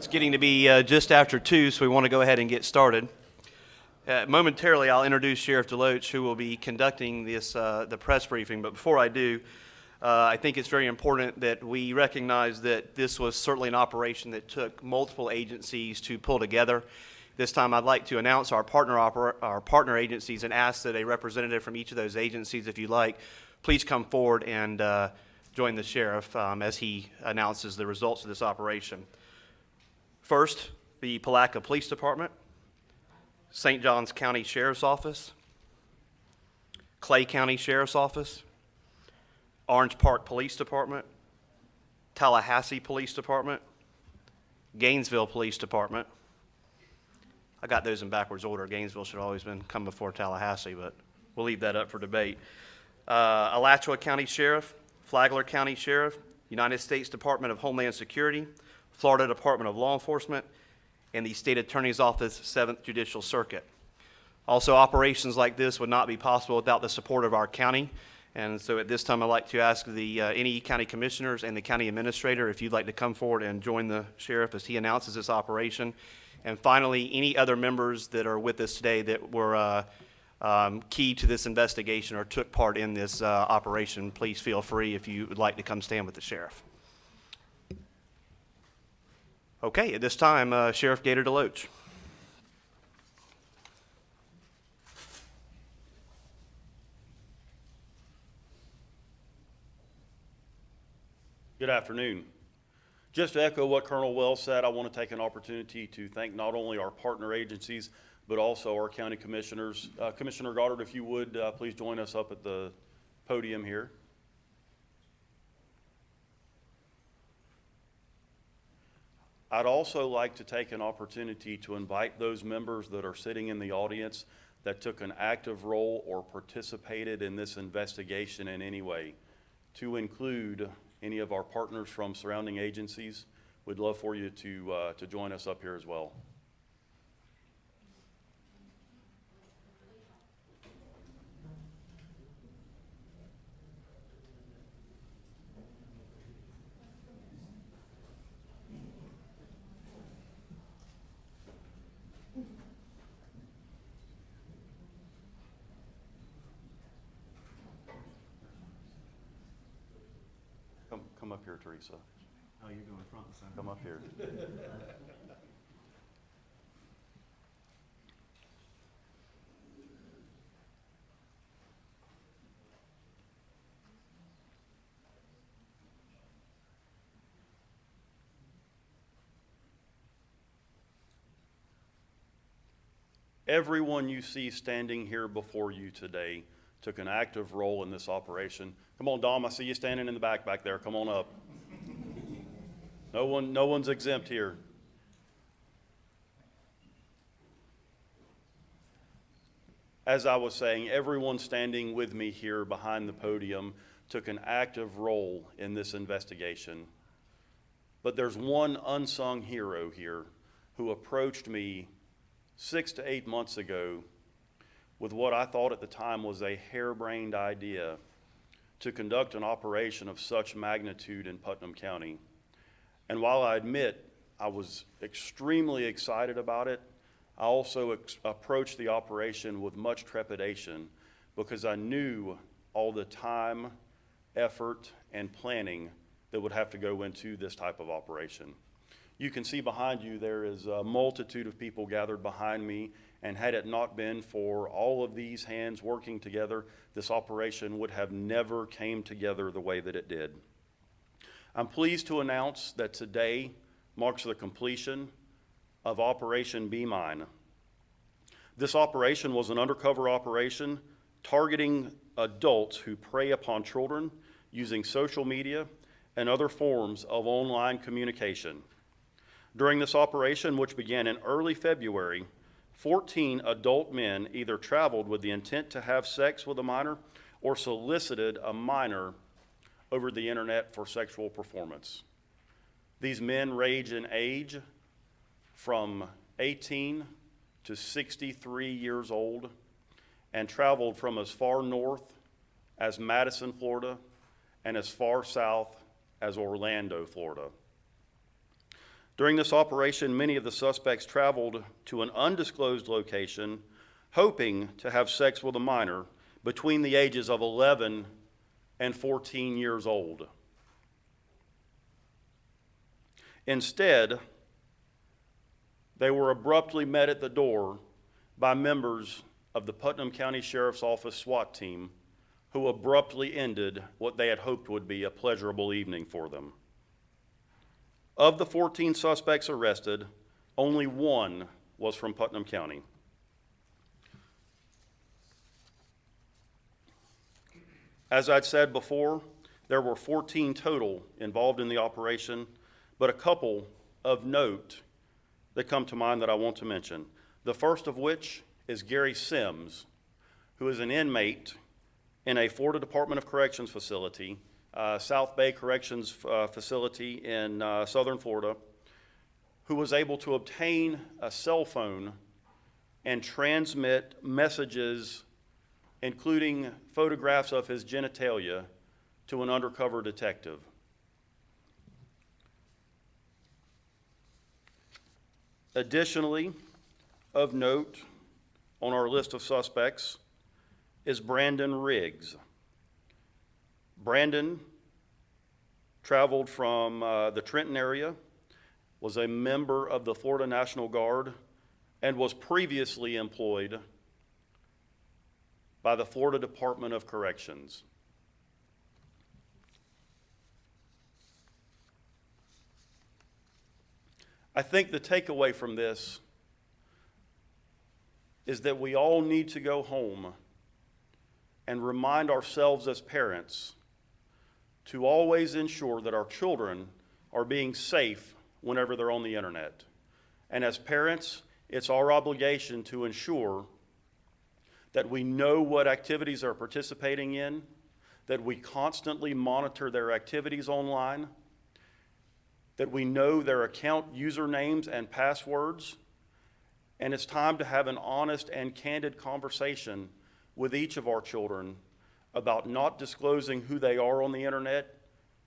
It's getting to be just after 2, so we want to go ahead and get started. Momentarily, I'll introduce Sheriff Deloach, who will be conducting this the press briefing. But before I do, I think it's very important that we recognize that this was certainly an operation that took multiple agencies to pull together. This time, I'd like to announce our partner agencies and ask that a representative from each of those agencies, if you like, please come forward and join the sheriff as he announces the results of this operation. First, the Palatka Police Department, St. Johns County Sheriff's Office, Clay County Sheriff's Office, Orange Park Police Department, Tallahassee Police Department, Gainesville Police Department. I got those in backwards order. Gainesville should have always come before Tallahassee, but we'll leave that up for debate. Alachua County Sheriff, Flagler County Sheriff, United States Department of Homeland Security, Florida Department of Law Enforcement, and the State Attorney's Office, 7th Judicial Circuit. Also, operations like this would not be possible without the support of our county. And so at this time, I'd like to ask any county commissioners and the county administrator if you'd like to come forward and join the sheriff as he announces this operation. And finally, any other members that are with us today that were key to this investigation or took part in this operation, please feel free if you would like to come stand with the sheriff. Okay, at this time, Sheriff Gator Deloach. Good afternoon. Just to echo what Colonel Wells said, I want to take an opportunity to thank not only our partner agencies, but also our county commissioners. Commissioner Goddard, if you would, please join us up at the podium here. I'd also like to take an opportunity to invite those members that are sitting in the audience that took an active role or participated in this investigation in any way to include any of our partners from surrounding agencies. We'd love for you to join us up here as well. Come up here, Teresa. Oh, you're going front and center. Come up here. Everyone you see standing here before you today took an active role in this operation. Come on, Dom, I see you standing in the back there. Come on up. No one's exempt here. As I was saying, everyone standing with me here behind the podium took an active role in this investigation. But there's one unsung hero here who approached me 6 to 8 months ago with what I thought at the time was a harebrained idea to conduct an operation of such magnitude in Putnam County. And while I admit I was extremely excited about it, I also approached the operation with much trepidation because I knew all the time, effort, and planning that would have to go into this type of operation. You can see behind you there is a multitude of people gathered behind me, and had it not been for all of these hands working together, this operation would have never came together the way that it did. I'm pleased to announce that today marks the completion of Operation Be Mine. This operation was an undercover operation targeting adults who prey upon children using social media and other forms of online communication. During this operation, which began in early February, 14 adult men either traveled with the intent to have sex with a minor or solicited a minor over the internet for sexual performance. These men range in age from 18 to 63 years old and traveled from as far north as Madison, Florida, and as far south as Orlando, Florida. During this operation, many of the suspects traveled to an undisclosed location, hoping to have sex with a minor between the ages of 11 and 14 years old. Instead, they were abruptly met at the door by members of the Putnam County Sheriff's Office SWAT team, who abruptly ended what they had hoped would be a pleasurable evening for them. Of the 14 suspects arrested, only one was from Putnam County. As I'd said before, there were 14 total involved in the operation, but a couple of note that come to mind that I want to mention. The first of which is Gary Sims, who is an inmate in a Florida Department of Corrections facility, South Bay Corrections facility in southern Florida, who was able to obtain a cell phone and transmit messages, including photographs of his genitalia, to an undercover detective. Additionally, of note on our list of suspects is Brandon Riggs. Brandon traveled from the Trenton area, was a member of the Florida National Guard, and was previously employed by the Florida Department of Corrections. I think the takeaway from this is that we all need to go home and remind ourselves as parents to always ensure that our children are being safe whenever they're on the internet. And as parents, it's our obligation to ensure that we know what activities they're participating in, that we constantly monitor their activities online, that we know their account usernames and passwords, and it's time to have an honest and candid conversation with each of our children about not disclosing who they are on the internet,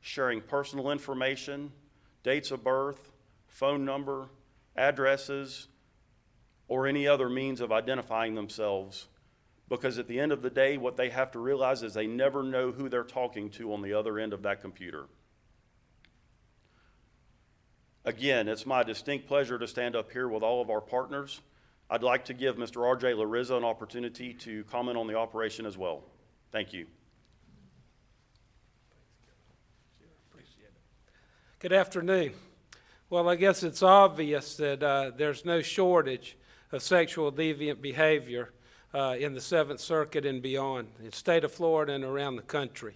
sharing personal information, dates of birth, phone number, addresses, or any other means of identifying themselves. Because at the end of the day, what they have to realize is they never know who they're talking to on the other end of that computer. Again, it's my distinct pleasure to stand up here with all of our partners. I'd like to give Mr. R.J. Larissa an opportunity to comment on the operation as well. Thank you. Good afternoon. Well, I guess it's obvious that there's no shortage of sexual deviant behavior in the Seventh Circuit and beyond, in the state of Florida and around the country.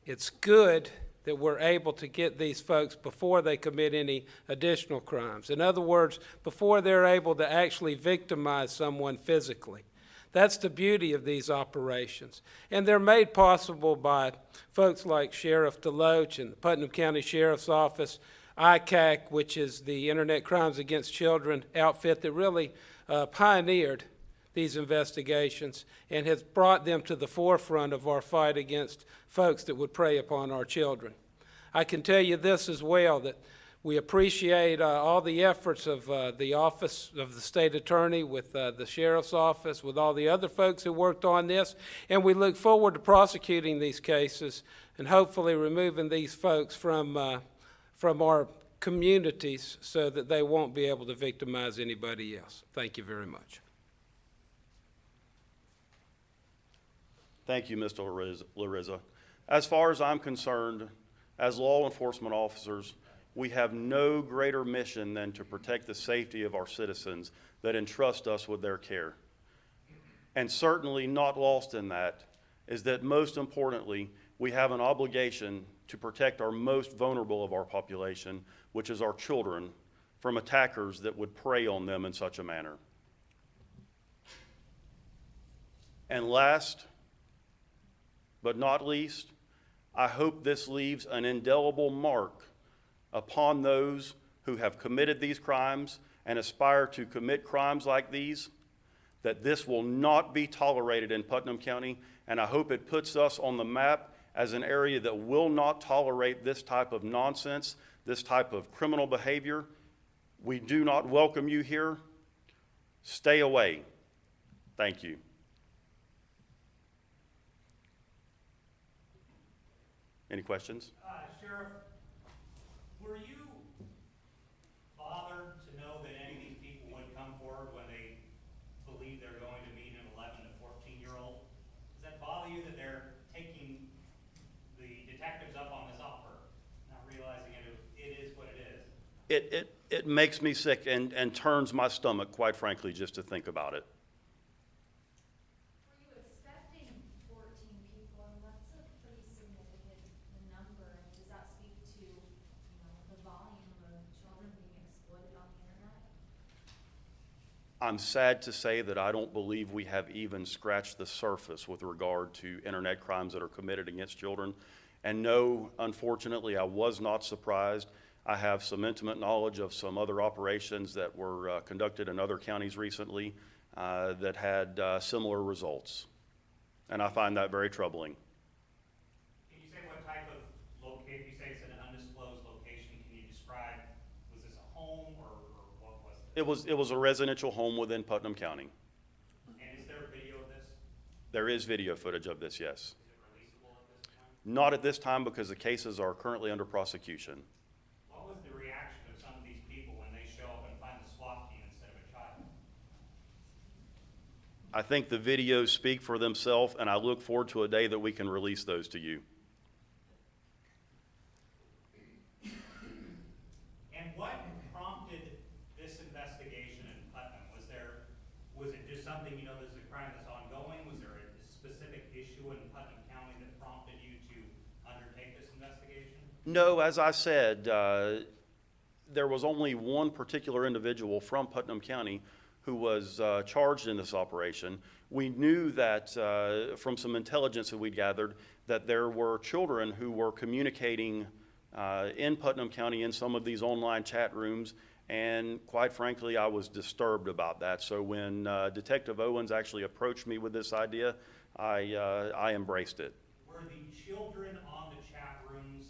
It's good that we're able to get these folks before they commit any additional crimes. In other words, before they're able to actually victimize someone physically. That's the beauty of these operations. And they're made possible by folks like Sheriff DeLoach and the Putnam County Sheriff's Office, ICAC, which is the Internet Crimes Against Children outfit that really pioneered these investigations and has brought them to the forefront of our fight against folks that would prey upon our children. I can tell you this as well, that we appreciate all the efforts of the Office of the State Attorney with the Sheriff's Office, with all the other folks who worked on this, and we look forward to prosecuting these cases and hopefully removing these folks from our communities so that they won't be able to victimize anybody else. Thank you very much. Thank you, Mr. Larissa. As far as I'm concerned, as law enforcement officers, we have no greater mission than to protect the safety of our citizens that entrust us with their care. And certainly not lost in that is that most importantly, we have an obligation to protect our most vulnerable of our population, which is our children, from attackers that would prey on them in such a manner. And last but not least, I hope this leaves an indelible mark upon those who have committed these crimes and aspire to commit crimes like these, that this will not be tolerated in Putnam County, and I hope it puts us on the map as an area that will not tolerate this type of nonsense this type of criminal behavior. We do not welcome you here. Stay away. Thank you. Any questions? Sheriff, were you bothered to know that any of these people would come forward when they believe they're going to meet an 11 to 14-year-old? Does that bother you that they're taking the detectives up on this offer, not realizing it is what it is? It makes me sick and turns my stomach, quite frankly, just to think about it. Were you expecting 14 people, and that's a pretty significant number, and does that speak to, the volume of children being exploited on the internet? I'm sad to say that I don't believe we have even scratched the surface with regard to internet crimes that are committed against children. And no, unfortunately, I was not surprised. I have some intimate knowledge of some other operations that were conducted in other counties recently that had similar results. And I find that very troubling. Can you say what type of location, you say it's an undisclosed location, can you describe, was this a home or what was it? It was a residential home within Putnam County. And is there a video of this? There is video footage of this, yes. Is it releasable at this time? Not at this time because the cases are currently under prosecution. What was the reaction of some of these people when they show up and find the SWAT team instead of a child? I think the videos speak for themselves, and I look forward to a day that we can release those to you. And what prompted this investigation in Putnam? Was it just something, there's a crime that's ongoing? Was there a specific issue in Putnam County that prompted you to undertake this investigation? No, as I said, there was only one particular individual from Putnam County who was charged in this operation. We knew that from some intelligence that we'd gathered that there were children who were communicating in Putnam County in some of these online chat rooms, and quite frankly, I was disturbed about that. So when Detective Owens actually approached me with this idea, I embraced it. Were the children on the chat rooms,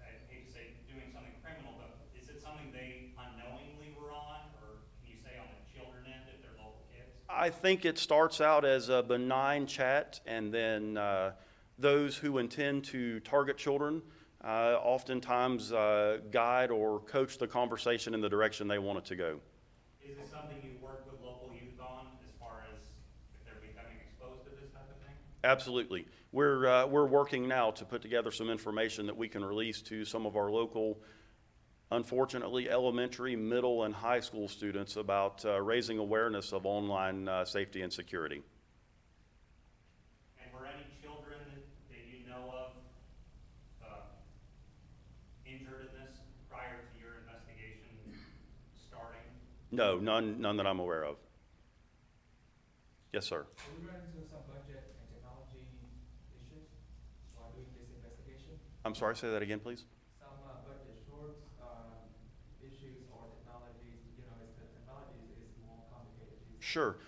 I hate to say doing something criminal, but is it something they unknowingly were on, or can you say on the children end if they're local kids? I think it starts out as a benign chat, and then those who intend to target children oftentimes guide or coach the conversation in the direction they want it to go. Is this something you work with local youth on as far as if they're becoming exposed to this type of thing? Absolutely. We're working now to put together some information that we can release to some of our local, unfortunately, elementary, middle, and high school students about raising awareness of online safety and security. And were any children that you know of injured in this prior to your investigation starting? No, none that I'm aware of. Yes, sir. We ran into some budget and technology issues while doing this investigation. I'm sorry, say that again, please. Some budget shorts, issues or technologies, the technology is more complicated. Sure.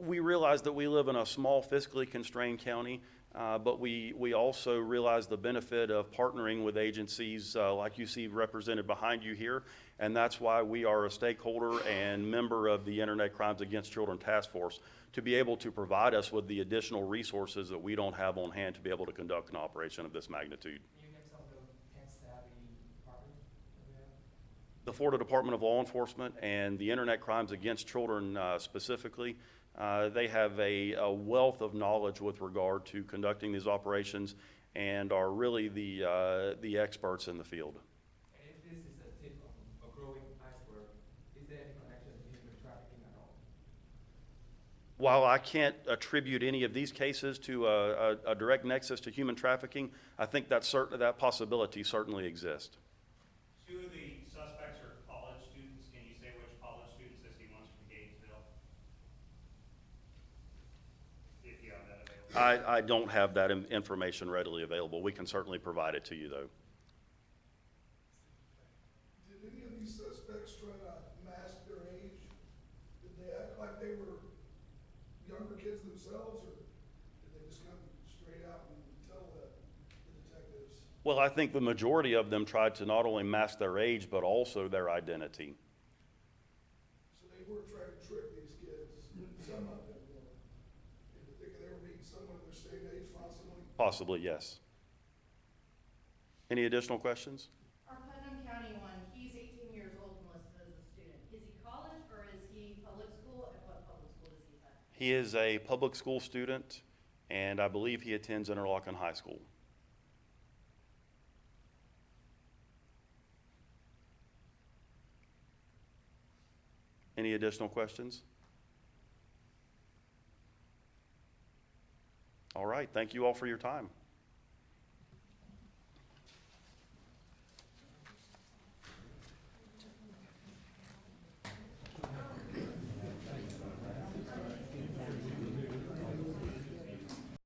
We realize that we live in a small fiscally constrained county, but we also realize the benefit of partnering with agencies like you see represented behind you here, and that's why we are a stakeholder and member of the Internet Crimes Against Children Task Force, to be able to provide us with the additional resources that we don't have on hand to be able to conduct an operation of this magnitude. Can you name some of those tech-savvy departments that we have? The Florida Department of Law Enforcement and the Internet Crimes Against Children specifically, they have a wealth of knowledge with regard to conducting these operations and are really the experts in the field. And if this is a tip of a growing iceberg, is there any connection to human trafficking at all? While I can't attribute any of these cases to a direct nexus to human trafficking, I think that possibility certainly exists. Two of the suspects are college students. Can you say which college students this he wants from Gainesville? If you have that available. I don't have that information readily available. We can certainly provide it to you, though. Did any of these suspects try to mask their age? Did they act like they were younger kids themselves, or did they just come straight out and tell the detectives? Well, I think the majority of them tried to not only mask their age, but also their identity. So they were trying to trick these kids, some of them were, into thinking they were meeting someone their same age possibly. Possibly, yes. Any additional questions? Our Putnam County one, he's 18 years old and listed as a student. Is he college or is he public school? And what public school does he attend? He is a public school student, and I believe he attends Interlochen High School. Any additional questions? All right, thank you all for your time.